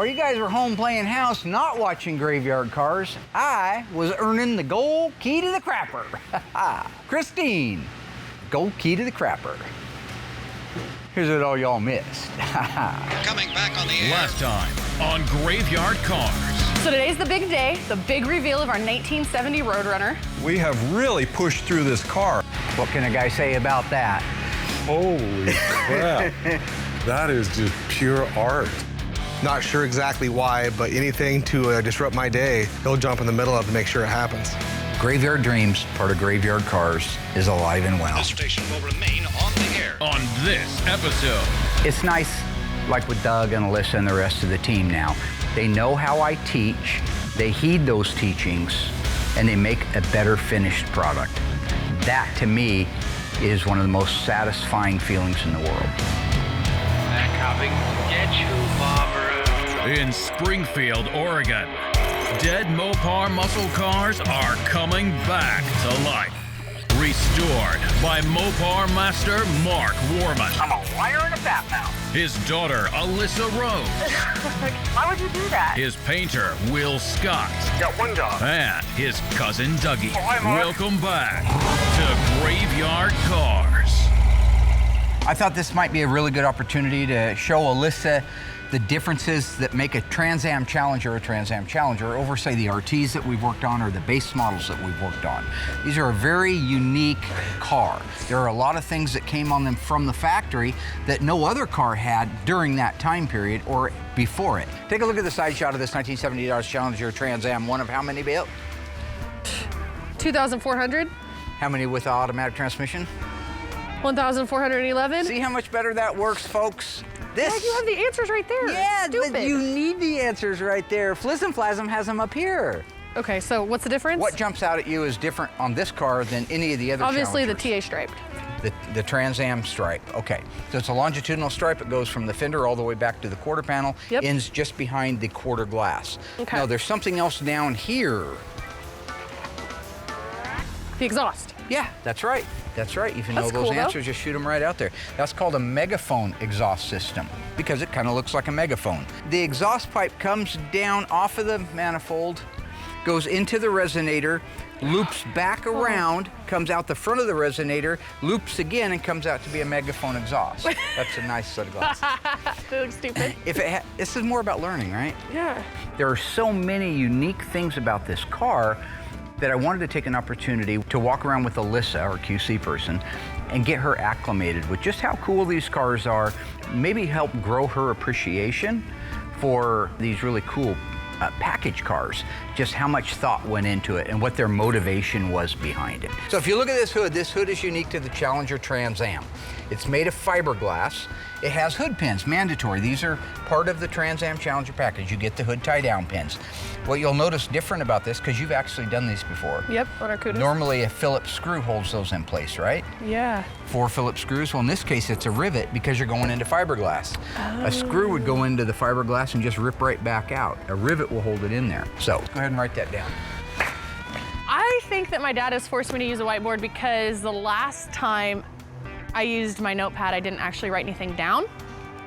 While you guys were home playing house, not watching Graveyard Cars, I was earning the gold key to the crapper. Christine, gold key to the crapper. Here's what all y'all missed. Coming back on the air. Last time on Graveyard Cars. So today's the big day, the big reveal of our 1970 Roadrunner. We have really pushed through this car. What can a guy say about that? Holy crap. That is just pure art. Not sure exactly why, but anything to disrupt my day, he'll jump in the middle of to make sure it happens. Graveyard Dreams, part of Graveyard Cars, is alive and well. This station will remain on the air. On this episode. It's nice, like with Doug and Alyssa and the rest of the team now. They know how I teach, they heed those teachings, and they make a better finished product. That, to me, is one of the most satisfying feelings in the world. They're coming to get you, Barbara. In Springfield, Oregon, dead Mopar muscle cars are coming back to life. Restored by Mopar master Mark Worman. I'm a liar and a fat mouth. His daughter, Alyssa Rose. Why would you do that? His painter, Will Scott. Got one job. And his cousin, Dougie. Oh, hi, Mark. Welcome back to Graveyard Cars. I thought this might be a really good opportunity to show Alyssa the differences that make a Trans Am Challenger a Trans Am Challenger over, say, the RTs that we've worked on or the base models that we've worked on. These are a very unique car. There are a lot of things that came on them from the factory that no other car had during that time period or before it. Take a look at the side shot of this 1970 Dodge Challenger Trans Am. One of how many built? 2,400, How many with automatic transmission? 1,411. See how much better that works, folks? This. Yeah, you have the answers right there. Yeah, Stupid. but you need the answers right there. Flism has them up here. Okay, so what's the difference? What jumps out at you is different on this car than any of the other Obviously the Challengers? TA striped. The Trans Am stripe. Okay, so it's a longitudinal stripe. It goes from the fender all the way back to the quarter panel. Yep. Ends just behind the quarter glass. Okay. Now there's something else down here. The exhaust. Yeah, that's right. That's right. If you know That's those cool, though. answers, just shoot them right out there. That's called a megaphone exhaust system because it kind of looks like a megaphone. The exhaust pipe comes down off of the manifold, goes into the resonator, loops back around, comes out the front of the resonator, loops again, and comes out to be a megaphone exhaust. That's a nice set of glasses. They look stupid. This is more about learning, right? Yeah. There are so many unique things about this car that I wanted to take an opportunity to walk around with Alyssa, our QC person, and get her acclimated with just how cool these cars are, maybe help grow her appreciation for these really cool package cars, just how much thought went into it and what their motivation was behind it. So if you look at this hood is unique to the Challenger Trans Am. It's made of fiberglass. It has hood pins, mandatory. These are part of the Trans Am Challenger package. You get the hood tie-down pins. What you'll notice different about this, because you've actually done these before. Yep, on our Cudas. Normally a Phillips screw holds those in place, right? Yeah. 4 Phillips screws. Well, in this case, it's a rivet because you're going into fiberglass. A screw would go into the fiberglass and just rip right back out. A rivet will hold it in there. So go ahead and write that down. I think that my dad has forced me to use a whiteboard because the last time I used my notepad, I didn't actually write anything down.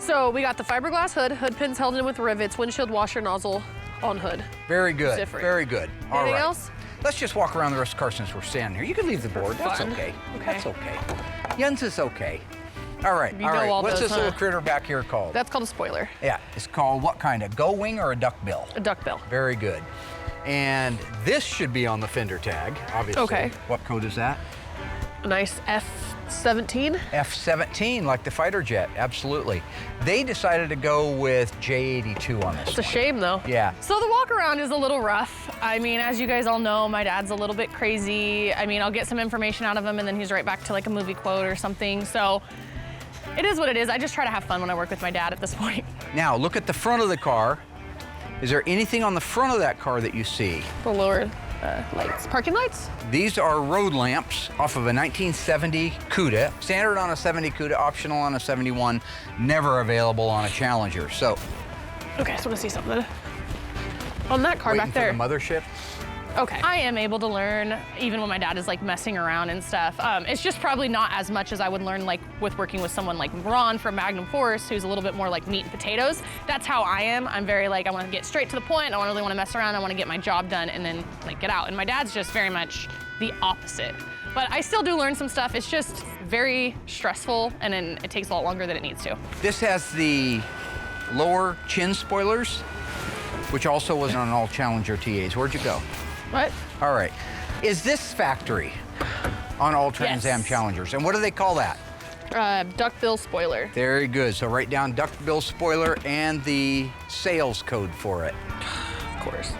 So we got the fiberglass hood, hood pins held in with rivets, windshield washer nozzle on hood. Very good. Different. Very good. All Anything right. else? Let's just walk around the rest of the car since we're standing here. You can leave the board. That's fun. okay. Okay. That's okay. Jens is okay. All right. You all know right. all What's those, this little huh? critter back here called? That's called a spoiler, Yeah. It's called what kind? A gull wing or a duck bill? a duckbill. Very good. And this should be on the fender tag, obviously. Okay. What code is that? A nice F-17. F-17, like the fighter jet, absolutely. They decided to go with J-82 on this It's a one. shame though. Yeah. So the walk around is a little rough. I mean, as you guys all know, my dad's a little bit crazy. I mean, I'll get some information out of him and then he's right back to like a movie quote or something. So it is what it is. I just try to have fun when I work with my dad at this point. Now, look at the front of the car. Is there anything on the front of that car that you see? The lower lights, parking lights. These are road lamps off of a 1970 Cuda. Standard on a 70 Cuda, optional on a 71, never available on a Challenger. So, Okay, I just want to see something. On that car waiting back there. for the mothership. Okay. I am able to learn even when my dad is like messing around and stuff. It's just probably not as much as I would learn like with working with someone like Ron from Magnum Force, who's a little bit more like meat and potatoes. That's how I am. I'm very like, I want to get straight to the point. I don't really want to mess around. I want to get my job done and then like get out. And my dad's just very much the opposite. But I still do learn some stuff. It's just very stressful and then it takes a lot longer than it needs to. This has the lower chin spoilers, which also wasn't on all Challenger TAs. Where'd you go? What? All right. Is this factory on all Trans Am Yes. Challengers? And what do they call that? Duckbill spoiler. Very good. So write down duckbill spoiler and the sales code for it. Of course.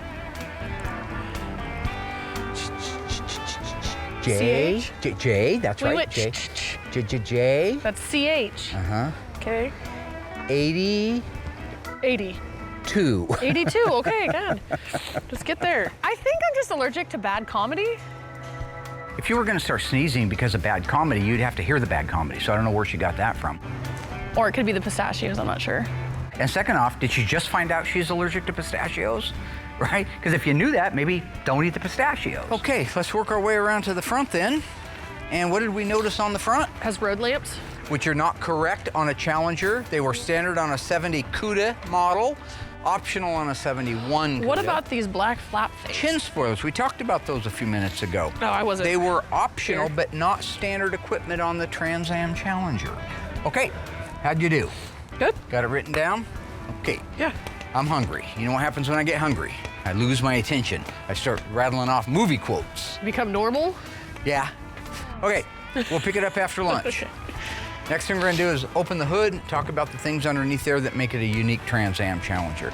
J. CH? J. That's We right. went J. J. That's CH. Uh-huh. Okay. 82. 82, okay, good. Just get there. I think I'm just allergic to bad comedy. If you were going to start sneezing because of bad comedy, you'd have to hear the bad comedy. So I don't know where she got that from. Or it could be the pistachios, I'm not sure. And second off, did she just find out she's allergic to pistachios? Right? Because if you knew that, maybe don't eat the pistachios. Okay, let's work our way around to the front then. And what did we notice on the front? Has road lamps. Which are not correct on a Challenger. They were standard on a 70 Cuda model, optional on a 71 Cuda. What about these black flap things? Chin spoilers? We talked about those a few minutes ago. No, I wasn't. They were optional, Here. but not standard equipment on the Trans Am Challenger. Okay, how'd you do? Good. Got it written down? Okay. Yeah. I'm hungry. You know what happens when I get hungry? I lose my attention. I start rattling off movie quotes. Become normal. Yeah. Okay, we'll pick it up after lunch. Okay. Next thing we're gonna do is open the hood and talk about the things underneath there that make it a unique Trans Am Challenger.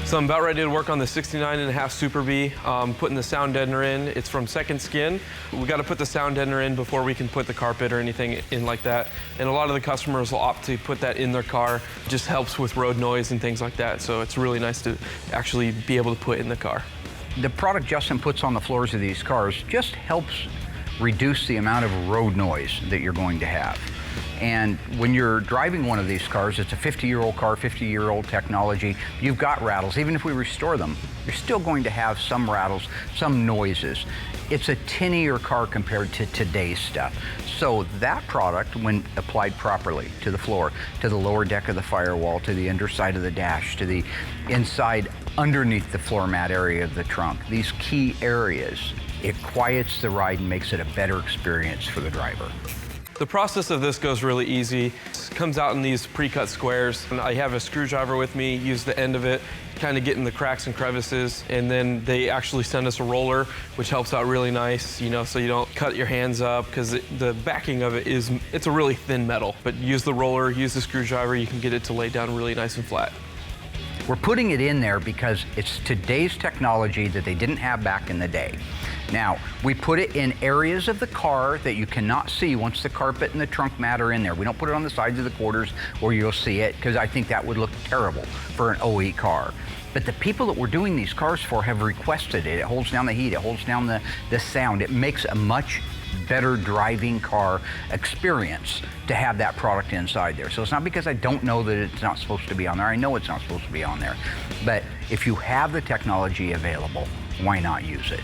So I'm about ready to work on the 69.5 Super B, putting the sound deadener in. It's from Second Skin. We got to put the sound deadener in before we can put the carpet or anything in like that. And a lot of the customers will opt to put that in their car. It just helps with road noise and things like that. So it's really nice to actually be able to put in the car. The product Justin puts on the floors of these cars just helps reduce the amount of road noise that you're going to have. And when you're driving one of these cars, it's a 50-year-old car, 50-year-old technology, you've got rattles. Even if we restore them, you're still going to have some rattles, some noises. It's a 10-year car compared to today's stuff. So that product, when applied properly to the floor, to the lower deck of the firewall, to the underside of the dash, to the inside underneath the floor mat area of the trunk, these key areas, it quiets the ride and makes it a better experience for the driver. The process of this goes really easy. It comes out in these pre-cut squares. And I have a screwdriver with me, use the end of it, kind of get in the cracks and crevices, and then they actually send us a roller, which helps out really nice, you know, so you don't cut your hands up, because the backing of it it's a really thin metal. But use the roller, use the screwdriver, you can get it to lay down really nice and flat. We're putting it in there because it's today's technology that they didn't have back in the day. Now, we put it in areas of the car that you cannot see once the carpet and the trunk mat are in there. We don't put it on the sides of the quarters where you'll see it, because I think that would look terrible for an OE car. But the people that we're doing these cars for have requested it. It holds down the heat, it holds down the sound. It makes a much better driving car experience to have that product inside there. So it's not because I don't know that it's not supposed to be on there. I know it's not supposed to be on there. But if you have the technology available, why not use it?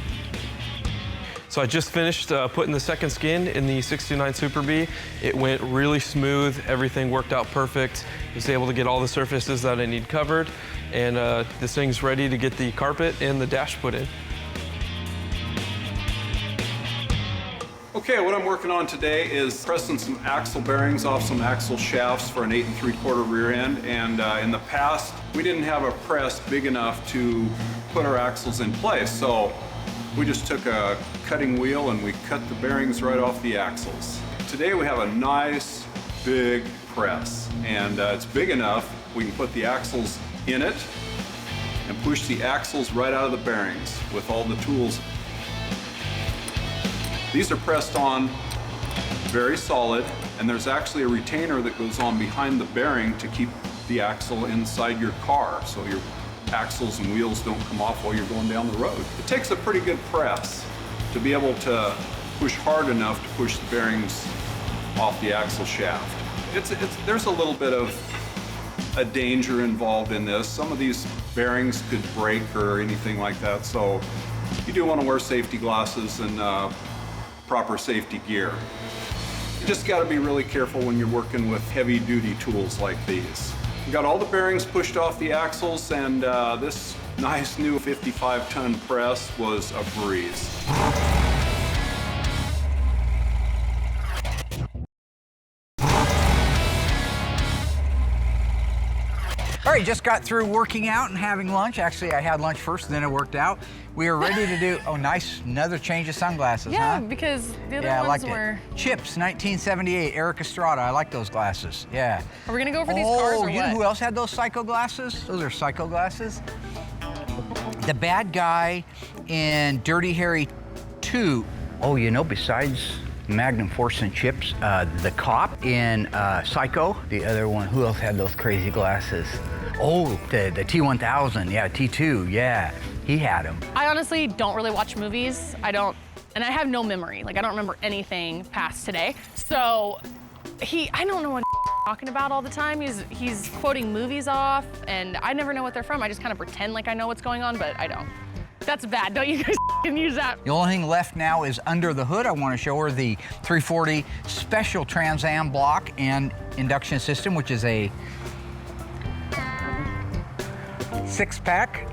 So I just finished putting the second skin in the 69 Super B. It went really smooth. Everything worked out perfect. I was able to get all the surfaces that I need covered. And this thing's ready to get the carpet and the dash put in. Okay, what I'm working on today is pressing some axle bearings off some axle shafts for an 8 3/4 rear end. And in the past, we didn't have a press big enough to put our axles in place. So we just took a cutting wheel and we cut the bearings right off the axles. Today we have a nice big press, and it's big enough we can put the axles in it and push the axles right out of the bearings with all the tools. These are pressed on very solid, and there's actually a retainer that goes on behind the bearing to keep the axle inside your car, so your axles and wheels don't come off while you're going down the road. It takes a pretty good press to be able to push hard enough to push the bearings off the axle shaft. There's a little bit of a danger involved in this. Some of these bearings could break or anything like that, so you do want to wear safety glasses and proper safety gear. You just got to be really careful when you're working with heavy duty tools like these. We got all the bearings pushed off the axles, and this nice new 55-ton press was a breeze. All right, just got through working out and having lunch. Actually, I had lunch first, and then I worked out. We are ready to do, oh, nice, another change of sunglasses, Yeah, huh? because the other Yeah, I ones liked were... it. Chips, 1978, Eric Estrada. I like those glasses, yeah. Are we gonna go for these cars or you know what? who else had those Psycho glasses? Those are Psycho glasses. The bad guy in Dirty Harry 2. Oh, you know, besides Magnum Force and Chips, the cop in Psycho, the other one, who else had those crazy glasses? Oh, the T-1000, yeah, T2, yeah, he had them. I honestly don't really watch movies. I have no memory. Like, I don't remember anything past today. So I don't know what he's talking about all the time. He's quoting movies off, and I never know what they're from. I just kind of pretend like I know what's going on, but I don't. That's bad. Don't you guys use that? The only thing left now is under the hood. I want to show her the 340 special Trans Am block and induction system, which is a 6-pack.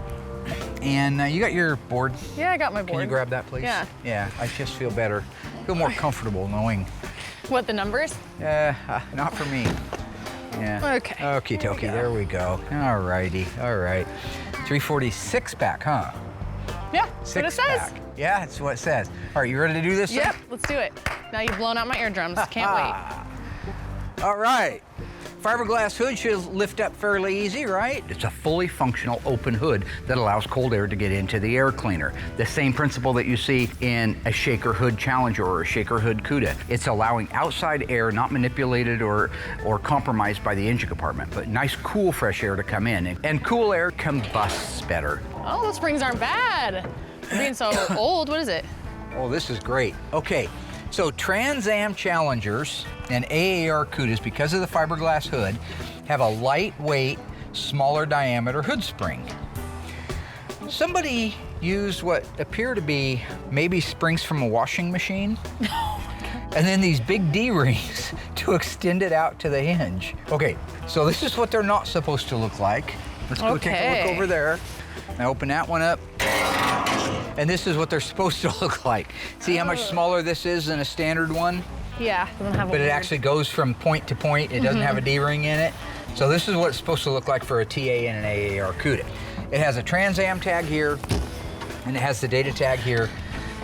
And you got your board. Yeah, I got my board. Can you grab that, please? Yeah. Yeah, I just feel better. Feel more comfortable knowing. What, the numbers? Not for me. Yeah. Okay. Okie dokie, there we go. All righty, all right. 340 6-pack, huh? Yeah, that's what it says. 6-pack. Yeah, that's what it says. All right, you ready to do this? Yep, let's do it. Now you've blown out my eardrums. Can't wait. All right. Fiberglass hood should lift up fairly easy, right? It's a fully functional open hood that allows cold air to get into the air cleaner. The same principle that you see in a Shaker Hood Challenger or a Shaker Hood Cuda. It's allowing outside air, not manipulated or compromised by the engine compartment, but nice, cool, fresh air to come in. And cool air combusts better. Oh, those springs aren't bad. For being so old, what is it? Oh, this is great. Okay, so Trans Am Challengers and AAR Cudas, because of the fiberglass hood, have a lightweight, smaller diameter hood spring. Somebody used what appear to be maybe springs from a washing machine, and then these big D-rings to extend it out to the hinge. Okay, so this is what they're not supposed to look like. Let's go take a look over there. Now open that one up. And this is what they're supposed to look like. See how much smaller this is than a standard one? Yeah, doesn't have a But it weird- actually goes from point to point. It doesn't have a D-ring in it. So this is what it's supposed to look like for a TA and an AAR Cuda. It has a Trans Am tag here, and it has the data tag here.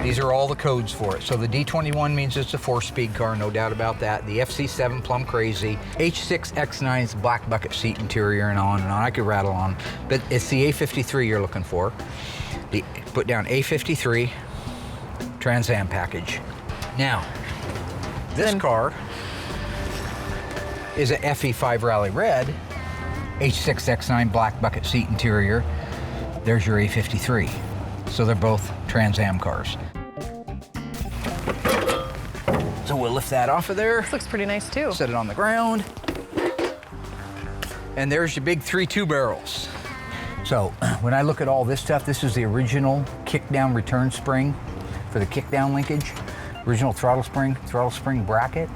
These are all the codes for it. So the D21 means it's a 4-speed car, no doubt about that. The FC7 Plum Crazy, H6X9's black bucket seat interior, and on and on. I could rattle on, but it's the A53 you're looking for. Put down A53 Trans Am package. Now, this car is a FE5 Rally Red, H6X9 black bucket seat interior. There's your A53. So they're both Trans Am cars. So we'll lift that off of there. This looks pretty nice too. Set it on the ground. And there's your big 3.2 barrels. So when I look at all this stuff, this is the original kick-down return spring for the kick-down linkage. Original throttle spring bracket.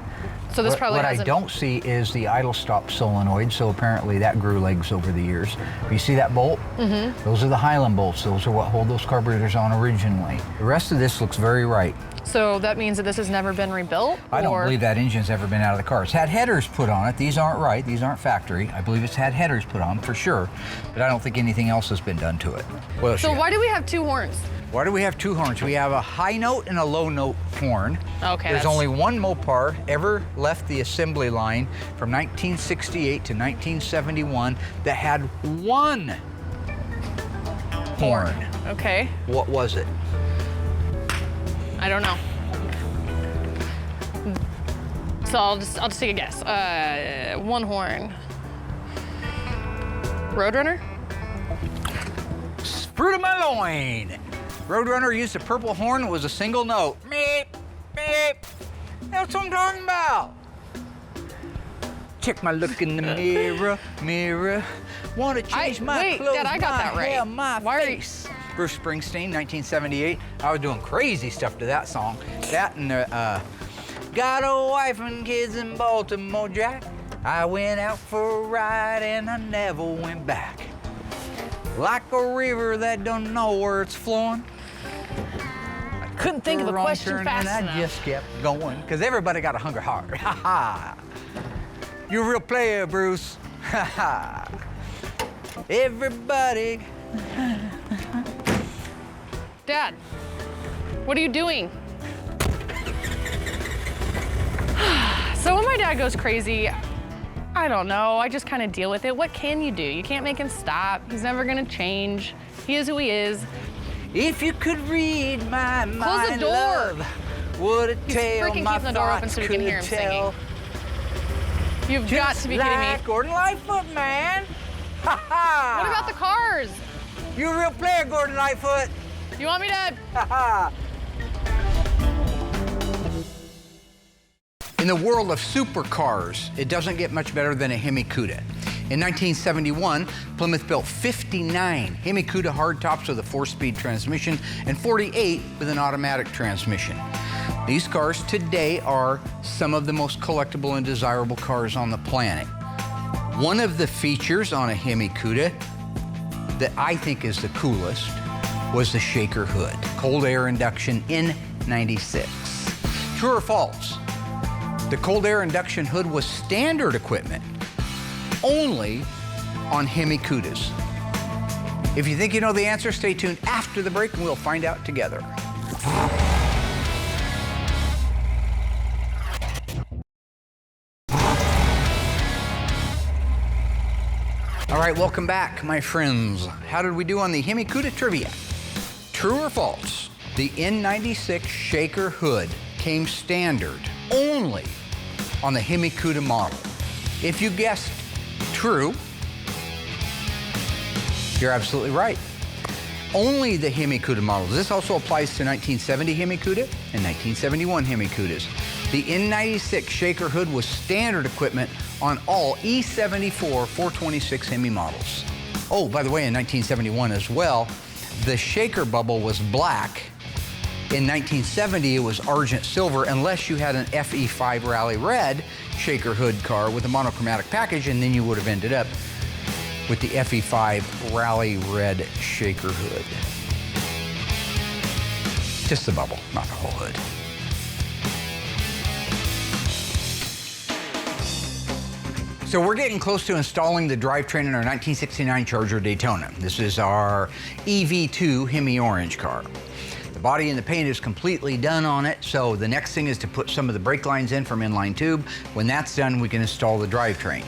So this probably What I hasn't... don't see is the idle stop solenoid, so apparently that grew legs over the years. You see that bolt? Those are the Highland bolts. Those are what hold those carburetors on originally. The rest of this looks very right. So that means that this has never been rebuilt? I don't or- believe that engine's ever been out of the car. It's had headers put on it. These aren't right. These aren't factory. I believe it's had headers put on for sure, but I don't think anything else has been done to it. What else So you got? why do we have two horns? Why do we have two horns? We have a high note and a low note horn. Okay, There's that's- only one Mopar ever left the assembly line from 1968 to 1971 that had one horn. Okay, What was it? I don't know. So I'll just take a guess. One horn. Roadrunner? Fruit of my loin. Roadrunner used a purple horn that was a single note. Meep, meep. That's what I'm talking about. Check my look in the mirror, mirror. Wanna change my clothes, Dad, I got my that right. hair, my Why are you- face. Bruce Springsteen, 1978. I was doing crazy stuff to that song. That and got a wife and kids in Baltimore, Jack. I went out for a ride and I never went back. Like a river that don't know where it's flowing. Couldn't think of a Wrong question turn fast and enough. I just kept going, because everybody got a hungry heart. Ha ha. You're a real player, Bruce. Ha ha. Everybody. Dad, what are you doing? So when my dad goes crazy, I don't know, I just kind of deal with it. What can you do? You can't make him stop. He's never gonna change. He is who he is. If you could read my mind, Close the door. love, would it He's tell freaking my keeping the door open thoughts so we can could hear him tell. You've got to be kidding me. Like Gordon Lightfoot, man. Ha ha. What about the cars? You're a real player, Gordon Lightfoot. You want me to? Ha ha. In the world of supercars, it doesn't get much better than a Hemi Cuda. In 1971, Plymouth built 59 Hemi Cuda hardtops with a 4-speed transmission and 48 with an automatic transmission. These cars today are some of the most collectible and desirable cars on the planet. One of the features on a Hemi Cuda that I think is the coolest was the shaker hood, cold air induction in '96. True or false? The cold air induction hood was standard equipment only on Hemi Cudas. If you think you know the answer, stay tuned after the break and we'll find out together. All right, welcome back, my friends. How did we do on the Hemi Cuda trivia? True or false? The N96 shaker hood came standard only on the Hemi Cuda model. If you guessed true, you're absolutely right. Only the Hemi Cuda models. This also applies to 1970 Hemi Cuda and 1971 Hemi Cudas. The N96 shaker hood was standard equipment on all E74 426 Hemi models. Oh, by the way, in 1971 as well, the shaker bubble was black. In 1970, it was argent silver, unless you had an FE5 Rally Red shaker hood car with a monochromatic package, and then you would have ended up with the FE5 Rally Red shaker hood. Just the bubble, not the whole hood. So we're getting close to installing the drivetrain in our 1969 Charger Daytona. This is our EV2 Hemi Orange car. The body and the paint is completely done on it, so the next thing is to put some of the brake lines in from inline tube. When that's done, we can install the drivetrain.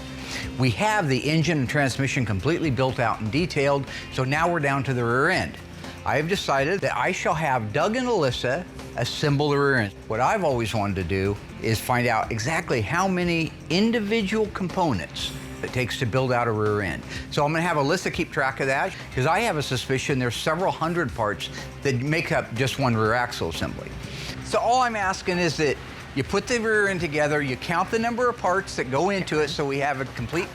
We have the engine and transmission completely built out and detailed, so now we're down to the rear end. I have decided that I shall have Doug and Alyssa assemble the rear end. What I've always wanted to do is find out exactly how many individual components it takes to build out a rear end. So I'm gonna have Alyssa keep track of that, because I have a suspicion there's several hundred parts that make up just one rear axle assembly. So all I'm asking is that you put the rear end together, you count the number of parts that go into it, so we have a complete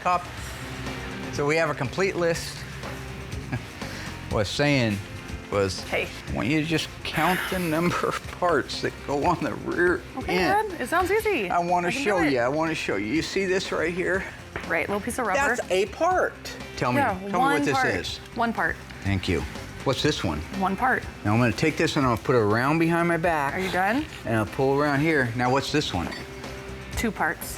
list. What I was saying was, Hey. I want you to just count the number of parts that go on the rear Okay, end. Dad, it sounds easy. I want to can show do it. you. I want to show you. You see this right here? Right, little piece of rubber. That's a part. Tell me what this part. is. One part. Thank you. What's this one? One part. Now I'm going to take this and I'll put it around behind my back. Are you done? And I'll pull around here. Now what's this one? 2 parts.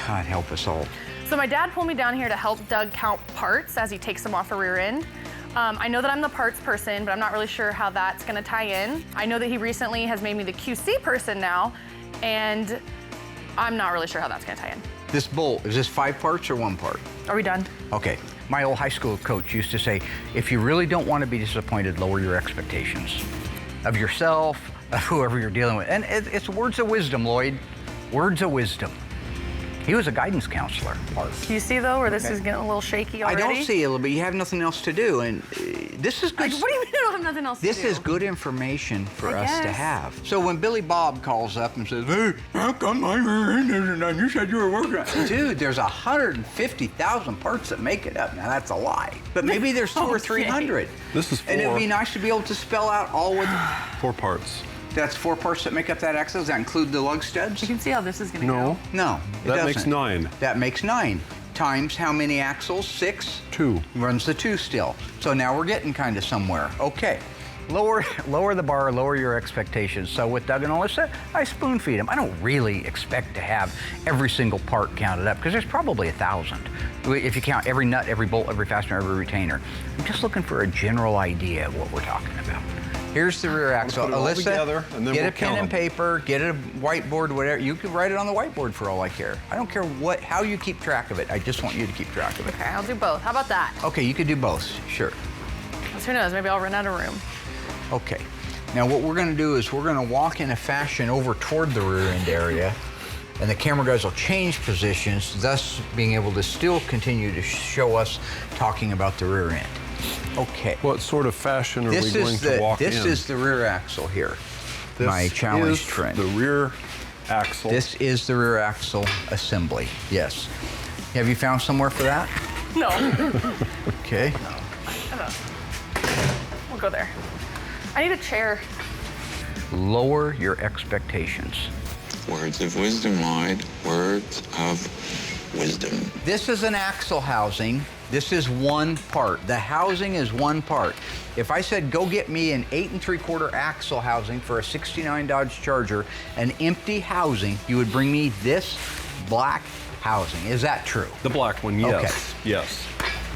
God help us all. So my dad pulled me down here to help Doug count parts as he takes them off a rear end. I know that I'm the parts person, but I'm not really sure how that's gonna tie in. I know that he recently has made me the QC person now, and I'm not really sure how that's gonna tie in. This bolt, is this 5 parts or 1 part? Are we done? Okay. My old high school coach used to say, if you really don't want to be disappointed, lower your expectations of yourself, of whoever you're dealing with. And it's words of wisdom, Lloyd. Words of wisdom. He was a guidance counselor. Do you see though where this is getting a little shaky already? I don't see it, but you have nothing else to do. And this is good. Like, what do you mean I don't have nothing else This to do? is good information for I us to guess. have. So when Billy Bob calls up and says, "Hey, how come my rear end isn't done? You said you were working on it." Dude, there's 150,000 parts that make it up. Now that's a lie. But maybe there's 200 or 300. This is 4. And it'd be nice to be able to spell out all with. 4 parts. That's 4 parts that make up that axle. Does that include the lug studs? You can see how this is gonna No. go. No, it That makes doesn't. 9. That makes 9. Times how many axles? 6? 2. Runs the 2 still. So now we're getting kind of somewhere. Okay. Lower the bar, lower your expectations. So with Doug and Alyssa, I spoon feed them. I don't really expect to have every single part counted up because there's probably 1,000. If you count every nut, every bolt, every fastener, every retainer. I'm just looking for a general idea of what we're talking about. Here's the rear axle. put it all Alyssa, together, and then get we'll a pen count and 'em. paper, get a whiteboard, whatever. You can write it on the whiteboard for all I care. I don't care how you keep track of it. I just want you to keep track of it. Okay, I'll do both. How about that? Okay, you could do both, sure. 'Cause who knows, maybe I'll run out of room. Okay. Now what we're gonna do is we're gonna walk in a fashion over toward the rear end area, and the camera guys will change positions, thus being able to still continue to show us talking about the rear end. Okay. What sort of fashion are we This going is to walk in? this is the rear axle here. This my challenged is friend. the rear axle. This is the rear axle assembly. Yes. Have you found somewhere for that? No. Okay. We'll go there. I need a chair. Lower your expectations. Words of wisdom, Lloyd. Words of wisdom. This is an axle housing. This is one part. The housing is one part. If I said, go get me an 8 3/4 axle housing for a 69 Dodge Charger, an empty housing, you would bring me this black housing. Is that true? The black one, yes. Okay. Yes.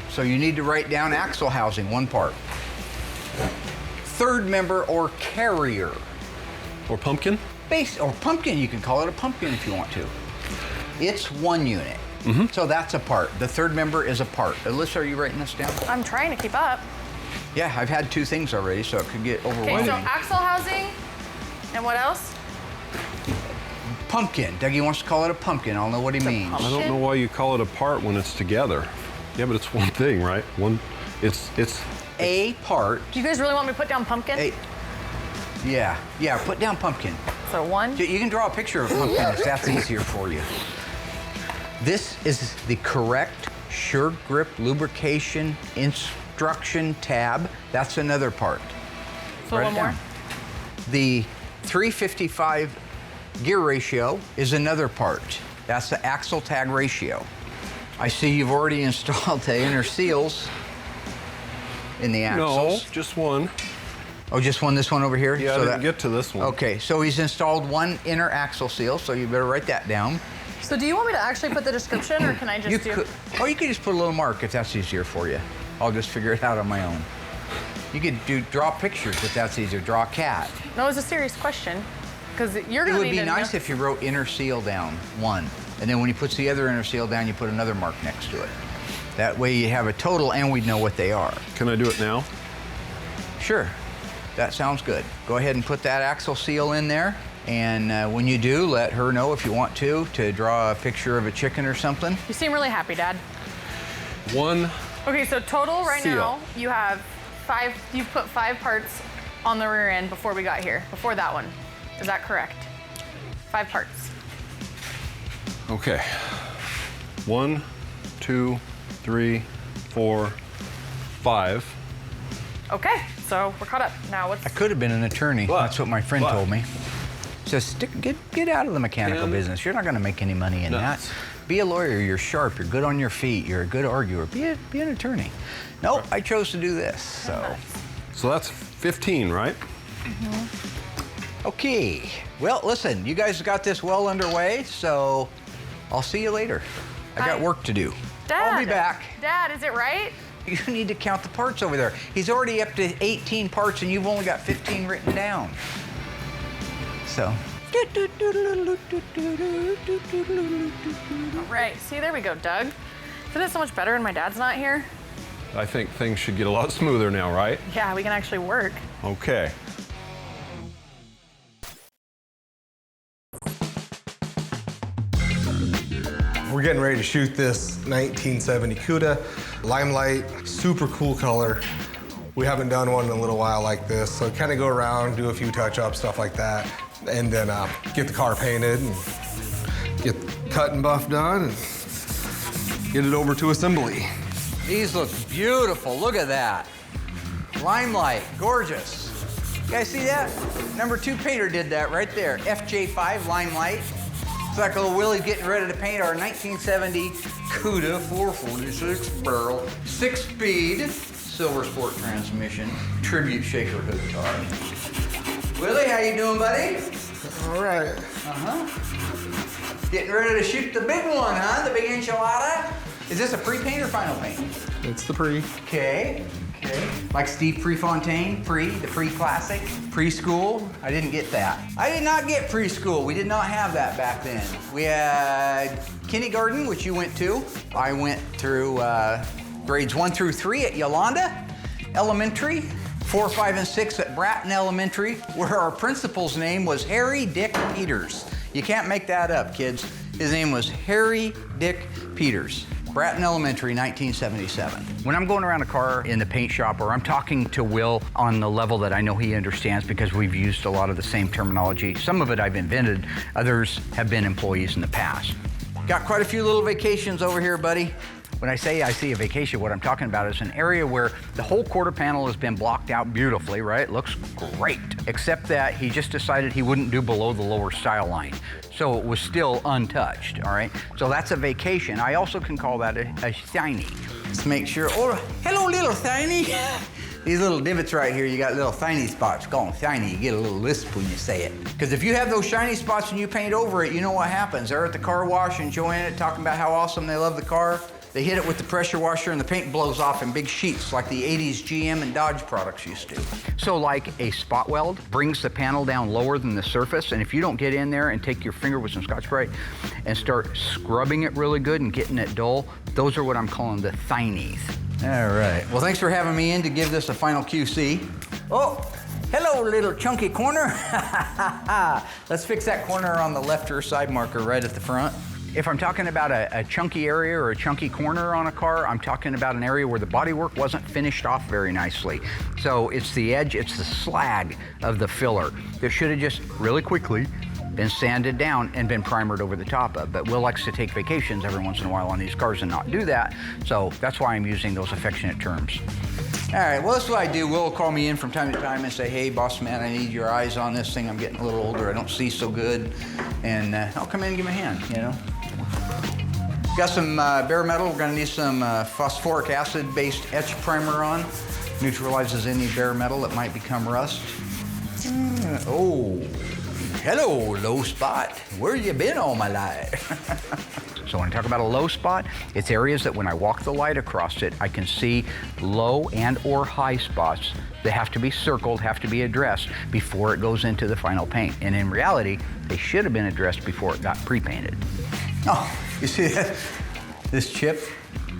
So you need to write down axle housing, one part. Third member or carrier. Or pumpkin? Base or pumpkin, you can call it a pumpkin if you want to. It's one unit. So that's a part. The third member is a part. Alyssa, are you writing this down? I'm trying to keep up. Yeah, I've had 2 things already, so it could get Okay, overwhelming. so axle housing, and what else? Pumpkin. Dougie wants to call it a pumpkin. I'll know what he means. I don't know why you call it a part when it's together. Yeah, but it's one thing, right? It's A part. Do you guys really want me to put down pumpkin? Yeah, put down pumpkin. So 1. You can draw a picture of pumpkin if that's easier for you. This is the correct Sure Grip lubrication instruction tab. That's another part. So Write one it down. more. The 355 gear ratio is another part. That's the axle tag ratio. I see you've already installed the inner seals in the axles. No, just one. Oh, just one, this one over here? Yeah, I didn't get to this one. Okay, so he's installed one inner axle seal, so you better write that down. So do you want me to actually put the description, or can I just You do? could, or you could just put a little mark if that's easier for you. I'll just figure it out on my own. You could draw pictures if that's easier. Draw a cat. No, it's a serious question, because you're It gonna would need be to nice know. if you wrote inner seal down, one, and then when he puts the other inner seal down, you put another mark next to it. That way you have a total and we'd know what they are. Can I do it now? Sure, that sounds good. Go ahead and put that axle seal in there. And when you do, let her know if you want to draw a picture of a chicken or something. You seem really happy, Dad. One. Okay, so total right Seal. now, you have 5, you've put 5 parts on the rear end before we got here, before that one. Is that correct? 5 parts. Okay. 1, 2, 3, 4, 5. Okay, so we're caught up. Now what's... I could have been an attorney. That's what my friend told me. Just get out of the mechanical business. You're not going to make any money in that. Be a lawyer. You're sharp. You're good on your feet. You're a good arguer. Be an attorney. Nope, I chose to do this. So that's 15, right? Okay. Well, listen, you guys got this well underway, so I'll see you later. I got work to do. Dad, I'll be back. Dad, is it right? You need to count the parts over there. He's already up to 18 parts, and you've only got 15 written down. So. All right, see, there we go, Doug. Isn't it so much better when my dad's not here? I think things should get a lot smoother now, right? Yeah, we can actually work. Okay. We're getting ready to shoot this 1970 Cuda. Limelight, super cool color. We haven't done one in a little while like this, so kind of go around, do a few touch-ups, stuff like that, and then get the car painted and get cut and buff done and get it over to assembly. These look beautiful. Look at that. Limelight, gorgeous. You guys see that? Number 2 painter did that right there. FJ5 Limelight. It's like a little Willie getting ready to paint our 1970 Cuda 446 barrel, 6-speed, silver sport transmission, tribute shaker hood car. Willie, how you doing, buddy? All right. Getting ready to shoot the big one, huh? The big enchilada? Is this a pre-paint or final paint? It's the pre. Okay. Like Steve Prefontaine, the pre-classic, preschool. I didn't get that. I did not get preschool. We did not have that back then. We had kindergarten, which you went to. I went through grades 1 through 3 at Yolanda Elementary, 4, 5, and 6 at Bratton Elementary, where our principal's name was Harry Dick Peters. You can't make that up, kids. His name was Harry Dick Peters. Bratton Elementary, 1977. When I'm going around a car in the paint shop or I'm talking to Will on the level that I know he understands because we've used a lot of the same terminology, some of it I've invented, others have been employees in the past. Got quite a few little vacations over here, buddy. When I say I see a vacation, what I'm talking about is an area where the whole quarter panel has been blocked out beautifully, right? Looks great, except that he just decided he wouldn't do below the lower style line. So it was still untouched, all right? So that's a vacation. I also can call that a shiny. Let's make sure, oh, hello, little shiny. These little divots right here, you got little shiny spots. Call them shiny, you get a little lisp when you say it. Because if you have those shiny spots and you paint over it, you know what happens. They're at the car wash enjoying it, talking about how awesome they love the car. They hit it with the pressure washer and the paint blows off in big sheets like the 80s GM and Dodge products used to. So like a spot weld brings the panel down lower than the surface, and if you don't get in there and take your finger with some Scotch-Brite and start scrubbing it really good and getting it dull, those are what I'm calling the tinies. All right, well, thanks for having me in to give this a final QC. Oh, hello, little chunky corner. Let's fix that corner on the left rear side marker right at the front. If I'm talking about a chunky area or a chunky corner on a car, I'm talking about an area where the bodywork wasn't finished off very nicely. So it's the edge, it's the slag of the filler that should have just really quickly been sanded down and been primered over the top of. But Will likes to take vacations every once in a while on these cars and not do that. So that's why I'm using those affectionate terms. All right, well, that's what I do. Will will call me in from time to time and say, hey, boss man, I need your eyes on this thing. I'm getting a little older. I don't see so good. And I'll come in and give him a hand, you know. Got some bare metal. We're gonna need some phosphoric acid-based etch primer on. Neutralizes any bare metal that might become rust. Oh, hello, low spot. Where you been all my life? So when I talk about a low spot, it's areas that when I walk the light across it, I can see low and or high spots that have to be circled, have to be addressed before it goes into the final paint. And in reality, they should have been addressed before it got pre-painted. Oh, you see that? This chip?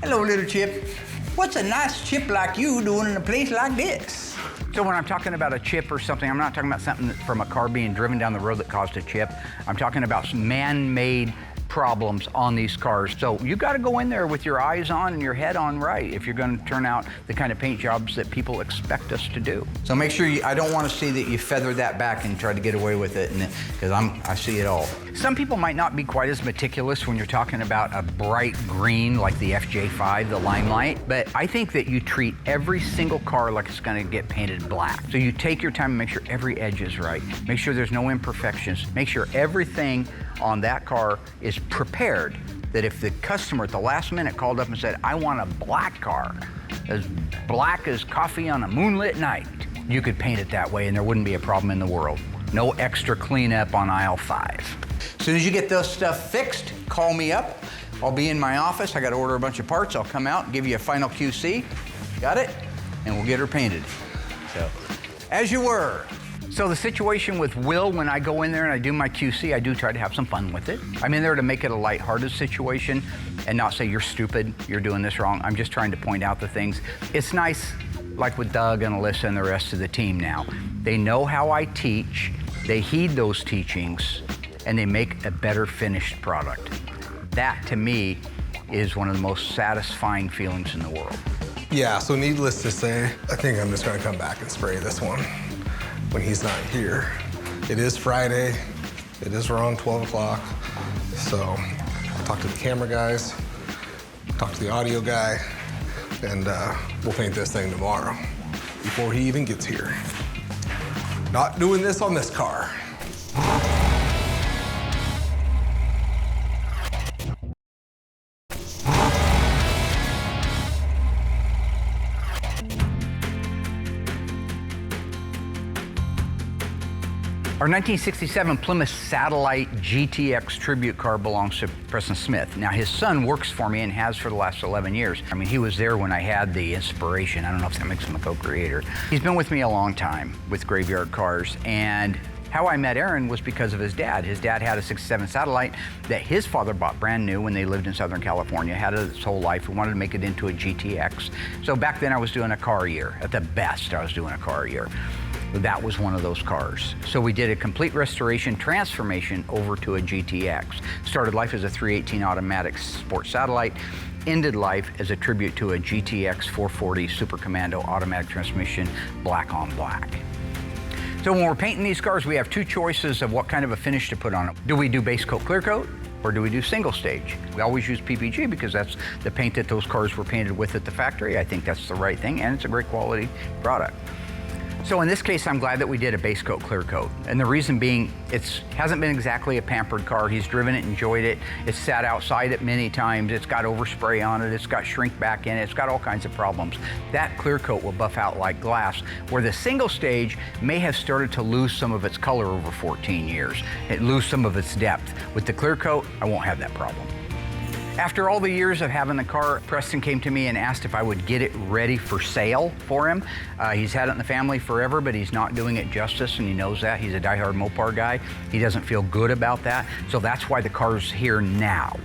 Hello, little chip. What's a nice chip like you doing in a place like this? So when I'm talking about a chip or something, I'm not talking about something from a car being driven down the road that caused a chip. I'm talking about some man-made problems on these cars. So you got to go in there with your eyes on and your head on right if you're going to turn out the kind of paint jobs that people expect us to do. So make sure I don't want to see that you feather that back and try to get away with it, because I see it all. Some people might not be quite as meticulous when you're talking about a bright green like the FJ5, the Limelight, but I think that you treat every single car like it's going to get painted black. So you take your time and make sure every edge is right. Make sure there's no imperfections. Make sure everything on that car is prepared, that if the customer at the last minute called up and said, I want a black car, as black as coffee on a moonlit night, you could paint it that way and there wouldn't be a problem in the world. No extra cleanup on aisle 5. As soon as you get those stuff fixed, call me up. I'll be in my office. I got to order a bunch of parts. I'll come out and give you a final QC. Got it? And we'll get her painted. So, as you were. So the situation with Will, when I go in there and I do my QC, I do try to have some fun with it. I'm in there to make it a lighthearted situation and not say you're stupid, you're doing this wrong. I'm just trying to point out the things. It's nice, like with Doug and Alyssa and the rest of the team now. They know how I teach, they heed those teachings, and they make a better finished product. That, to me, is one of the most satisfying feelings in the world. Yeah, so needless to say, I think I'm just gonna come back and spray this one when he's not here. It is Friday, it is around 12 o'clock, so I'll talk to the camera guys, talk to the audio guy, and we'll paint this thing tomorrow before he even gets here. Not doing this on this car. Our 1967 Plymouth Satellite GTX tribute car belongs to Preston Smith. Now, his son works for me and has for the last 11 years. I mean, he was there when I had the inspiration. I don't know if that makes him a co-creator. He's been with me a long time with Graveyard Cars, and how I met Aaron was because of his dad. His dad had a 67 Satellite that his father bought brand new when they lived in Southern California, had it his whole life, and wanted to make it into a GTX. So back then I was doing a car a year. At the best, I was doing a car a year. That was one of those cars. So we did a complete restoration transformation over to a GTX. Started life as a 318 automatic sport satellite, ended life as a tribute to a GTX 440 Super Commando automatic transmission, black on black. So when we're painting these cars, we have two choices of what kind of a finish to put on it. Do we do base coat, clear coat, or do we do single stage? We always use PPG because that's the paint that those cars were painted with at the factory. I think that's the right thing, and it's a great quality product. So in this case, I'm glad that we did a base coat, clear coat. And the reason being, it hasn't been exactly a pampered car. He's driven it, enjoyed it. It's sat outside it many times. It's got overspray on it. It's got shrink back in it. It's got all kinds of problems. That clear coat will buff out like glass, where the single stage may have started to lose some of its color over 14 years. It lose some of its depth. With the clear coat, I won't have that problem. After all the years of having the car, Preston came to me and asked if I would get it ready for sale for him. He's had it in the family forever, but he's not doing it justice, and he knows that. He's a diehard Mopar guy. He doesn't feel good about that, so that's why the car's here now.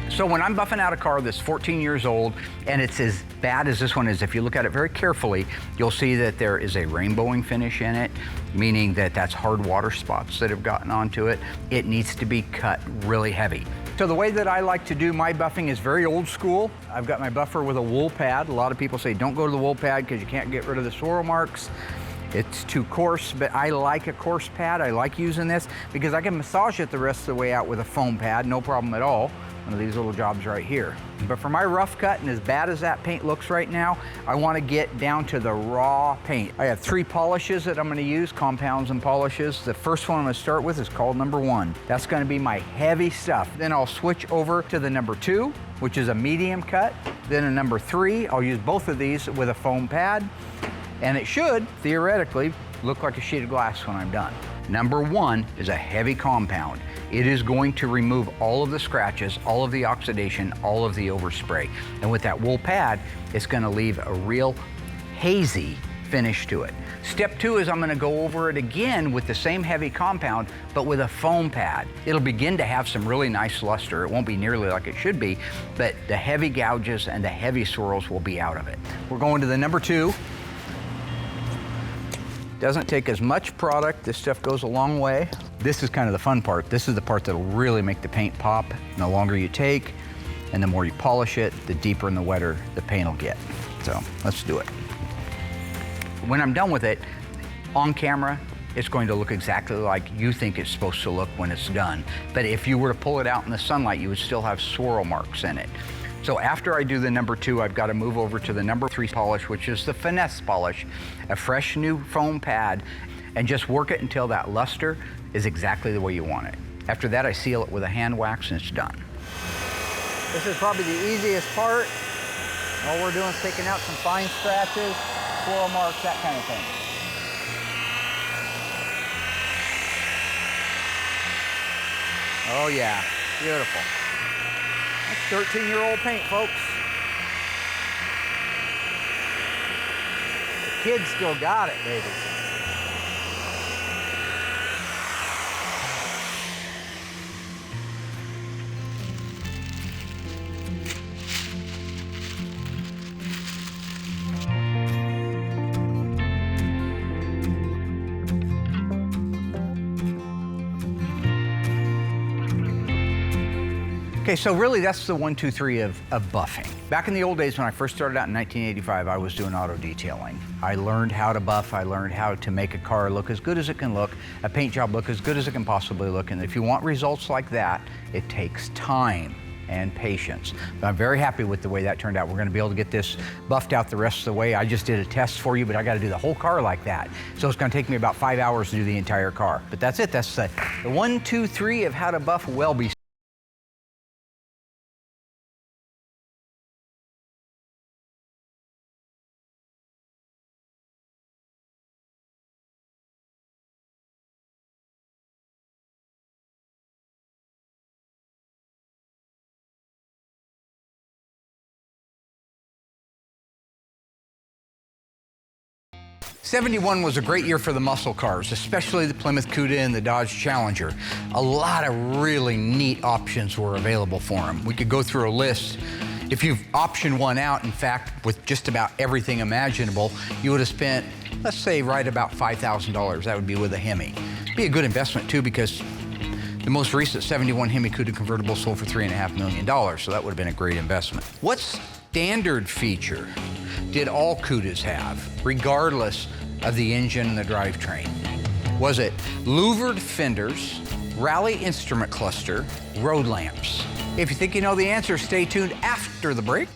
So when I'm buffing out a car that's 14 years old, and it's as bad as this one is, if you look at it very carefully, you'll see that there is a rainbowing finish in it, meaning that that's hard water spots that have gotten onto it. It needs to be cut really heavy. So the way that I like to do my buffing is very old school. I've got my buffer with a wool pad. A lot of people say don't go to the wool pad because you can't get rid of the swirl marks. It's too coarse, but I like a coarse pad. I like using this because I can massage it the rest of the way out with a foam pad, no problem at all. One of these little jobs right here. But for my rough cut, and as bad as that paint looks right now, I want to get down to the raw paint. I have 3 polishes that I'm going to use, compounds and polishes. The first one I'm going to start with is called number 1. That's going to be my heavy stuff. Then I'll switch over to the number 2, which is a medium cut. Then a number 3, I'll use both of these with a foam pad. And it should, theoretically, look like a sheet of glass when I'm done. Number 1 is a heavy compound. It is going to remove all of the scratches, all of the oxidation, all of the overspray. And with that wool pad, it's going to leave a real hazy finish to it. Step 2 is I'm going to go over it again with the same heavy compound, but with a foam pad. It'll begin to have some really nice luster. It won't be nearly like it should be, but the heavy gouges and the heavy swirls will be out of it. We're going to the number 2. Doesn't take as much product. This stuff goes a long way. This is kind of the fun part. This is the part that'll really make the paint pop. And the longer you take and the more you polish it, the deeper and the wetter the paint will get. So let's do it. When I'm done with it, on camera, it's going to look exactly like you think it's supposed to look when it's done. But if you were to pull it out in the sunlight, you would still have swirl marks in it. So after I do the number 2, I've got to move over to the number 3 polish, which is the finesse polish, a fresh new foam pad, and just work it until that luster is exactly the way you want it. After that, I seal it with a hand wax and it's done. This is probably the easiest part. All we're doing is taking out some fine scratches, swirl marks, that kind of thing. Oh yeah, beautiful. That's 13-year-old paint, folks. The kids still got it, baby. Okay, so really that's the 1, 2, 3 of buffing. Back in the old days when I first started out in 1985, I was doing auto detailing. I learned how to buff, I learned how to make a car look as good as it can look, a paint job look as good as it can possibly look, and if you want results like that, it takes time and patience. But I'm very happy with the way that turned out. We're gonna be able to get this buffed out the rest of the way. I just did a test for you, but I gotta do the whole car like that. So it's gonna take me about 5 hours to do the entire car. But that's it, that's the 1, 2, 3 of how to buff a Welby. '71 was a great year for the muscle cars, especially the Plymouth Cuda and the Dodge Challenger. A lot of really neat options were available for them. We could go through a list. If you've optioned one out, in fact, with just about everything imaginable, you would have spent, let's say, right about $5,000. That would be with a Hemi. It'd be a good investment too, because the most recent '71 Hemi Cuda convertible sold for $3.5 million, so that would have been a great investment. What standard feature did all Cudas have, regardless of the engine and the drivetrain? Was it louvered fenders, rally instrument cluster, road lamps? If you think you know the answer, stay tuned after the break.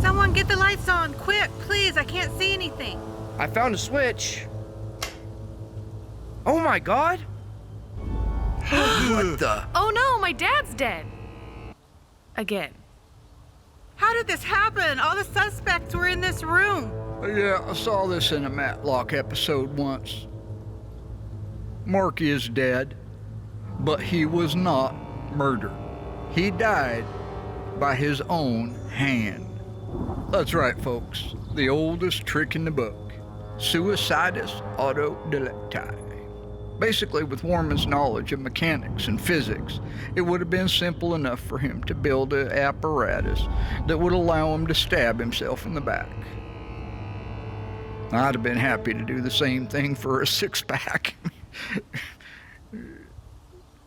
Someone get the lights on, quick, please, I can't see anything. I found a switch. Oh my God! What the? Oh no, my dad's dead. Again. How did this happen? All the suspects were in this room. Yeah, I saw this in a Matlock episode once. Mark is dead, but he was not murdered. He died by his own hand. That's right, folks. The oldest trick in the book. Suicidus auto delecti. Basically, with Worman's knowledge of mechanics and physics, it would have been simple enough for him to build an apparatus that would allow him to stab himself in the back. I'd have been happy to do the same thing for a six-pack.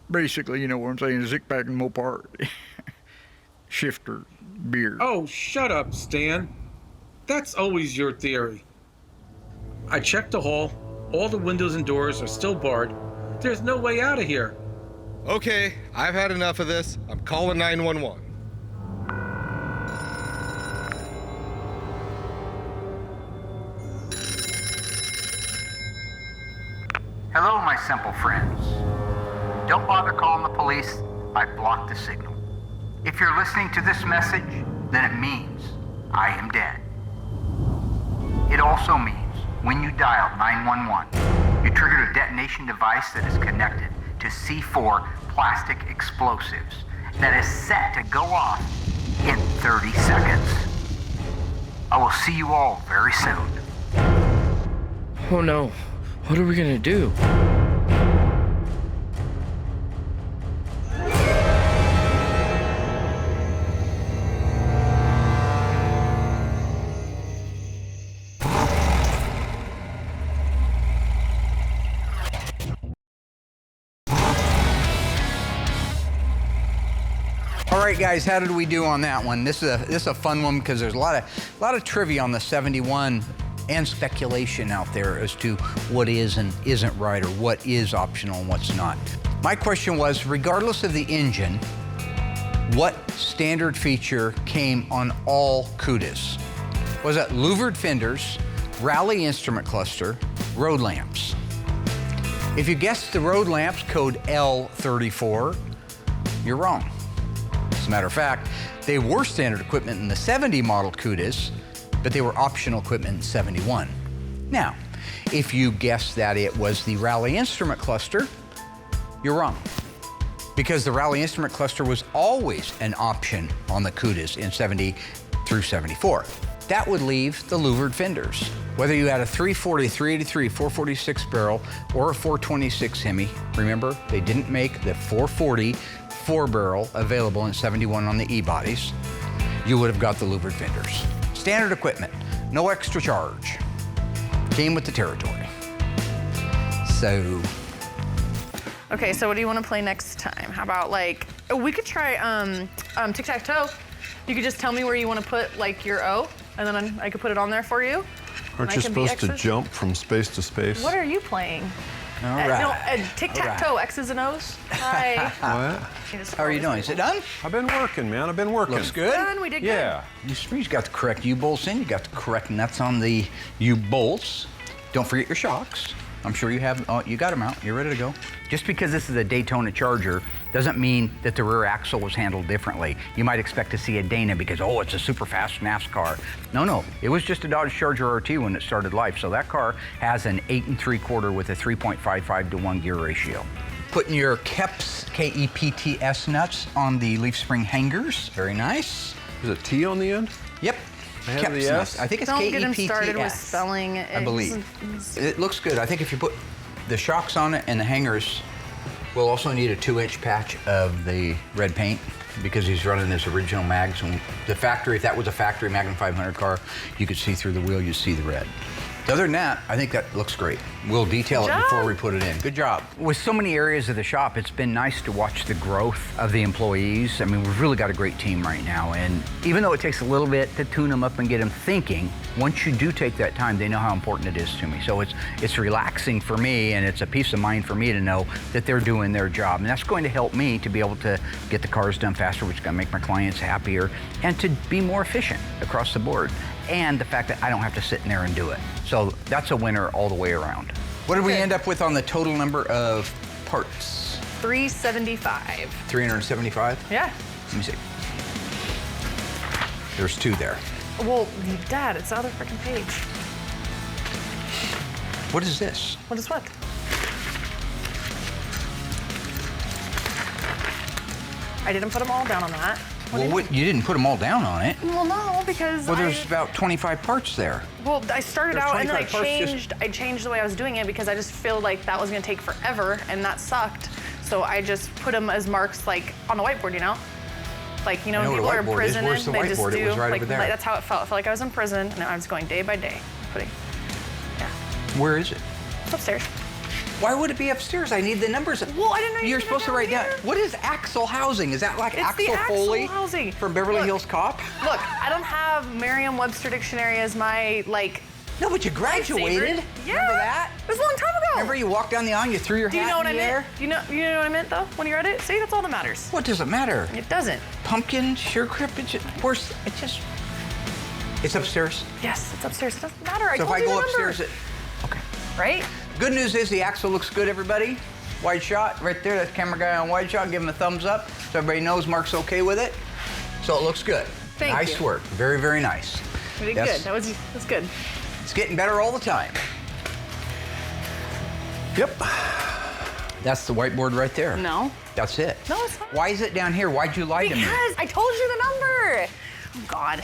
Basically, you know what I'm saying, a six-pack and Mopar. Shifter beer. Oh, shut up, Stan. That's always your theory. I checked the hall. All the windows and doors are still barred. There's no way out of here. Okay, I've had enough of this. I'm calling 911. Hello, my simple friends. Don't bother calling the police. I've blocked the signal. If you're listening to this message, then it means I am dead. It also means when you dial 911, you triggered a detonation device that is connected to C4 plastic explosives that is set to go off in 30 seconds. I will see you all very soon. Oh no, what are we gonna do? All right, guys, how did we do on that one? This is a fun one because there's a lot of trivia on the '71 and speculation out there as to what is and isn't right, or what is optional and what's not. My question was, regardless of the engine, what standard feature came on all Cudas? Was it louvered fenders, rally instrument cluster, road lamps? If you guessed the road lamps, code L34, you're wrong. As a matter of fact, they were standard equipment in the '70 model Cudas, but they were optional equipment in '71. Now, if you guessed that it was the rally instrument cluster, you're wrong. Because the rally instrument cluster was always an option on the Cudas in '70 through '74. That would leave the louvered fenders. Whether you had a 340, 383, 446 barrel, or a 426 Hemi, remember, they didn't make the 440 4-barrel available in '71 on the E-bodies, you would have got the louvered fenders. Standard equipment. No extra charge. Came with the territory. So. Okay, so what do you want to play next time? How about like, we could try tic-tac-toe. You could just tell me where you want to put like your O, and then I could put it on there for you. Aren't you supposed to jump from space to space? What are you playing? All right. No, tic-tac-toe, X's and O's. Hi. What? How are you doing? Is it done? I've been working, man. I've been working. Looks good. Done. We did good. Yeah. You've got the correct U-bolts in. You got the correct nuts on the U-bolts. Don't forget your shocks. I'm sure you have, you got them out. You're ready to go. Just because this is a Daytona Charger doesn't mean that the rear axle was handled differently. You might expect to see a Dana because, oh, it's a super fast NASCAR. No, it was just a Dodge Charger RT when it started life. So that car has an 8 3/4 with a 3.55 to 1 gear ratio. Putting your KEPS, K-E-P-T-S nuts on the leaf spring hangers. Very nice. Is it T on the end? Yep. Have the S? I think it's Don't K-E-P-T-S. get him started with spelling. I believe. It looks good. I think if you put the shocks on it and the hangers, we'll also need a 2-inch patch of the red paint because he's running his original mags. And the factory, if that was a factory Magnum 500 car, you could see through the wheel, you'd see the red. Other than that, I think that looks great. We'll detail it before we put it in. Good job. With so many areas of the shop, it's been nice to watch the growth of the employees. I mean, we've really got a great team right now. And even though it takes a little bit to tune them up and get them thinking, once you do take that time, they know how important it is to me. So it's relaxing for me, and it's a peace of mind for me to know that they're doing their job. And that's going to help me to be able to get the cars done faster, which is going to make my clients happier, and to be more efficient across the board. And the fact that I don't have to sit in there and do it. So that's a winner all the way around. What did we end up with on the total number of parts? 375. 375? Yeah. Let me see. There's 2 there. Well, Dad, it's the other freaking page. What is this? What is what? I didn't put them all down on that. You didn't put them all down on it. Well, no, because Well, there's about 25 parts there. Well, I started There's out and then I 25 changed the way I was doing it because I just feel like that was gonna take forever and that sucked. So I just put them as marks like on the whiteboard, you know? Like, you know, when people are in prison, Where's the they just whiteboard? do, It was right like, over there. that's how it felt. I felt like I was in prison and I was going day by day, putting, yeah. Where is it? It's upstairs. Why would it be upstairs? I need the numbers. Well, I didn't know You're supposed to write down. What is axle housing? Is that like It's Axel the axle Foley housing. from Beverly Hills Cop? Look, I don't have Merriam-Webster dictionary as my, like... No, but you graduated. Yeah. Remember that? It was a long time ago. Remember you walked down the aisle and you threw your Do you hat know what in I the meant? air? You know what I meant though when you read it? See, that's all that matters. What does it matter? It doesn't. Pumpkin, suregrip, it's upstairs. Yes, it's upstairs. It doesn't matter. So if I told you go the number. upstairs, okay. Right? Good news is the axle looks good, everybody. Wide shot right there. That's camera guy on wide shot. Give him a thumbs up so everybody knows Mark's okay with it. So it looks good. Nice work. Very, very nice. We did good. That's good. It's getting better all the time. Yep. That's the whiteboard right there. No. That's it. No, it's not. Why is it down here? Why'd you lie to me? Because I told you the number. Oh, God.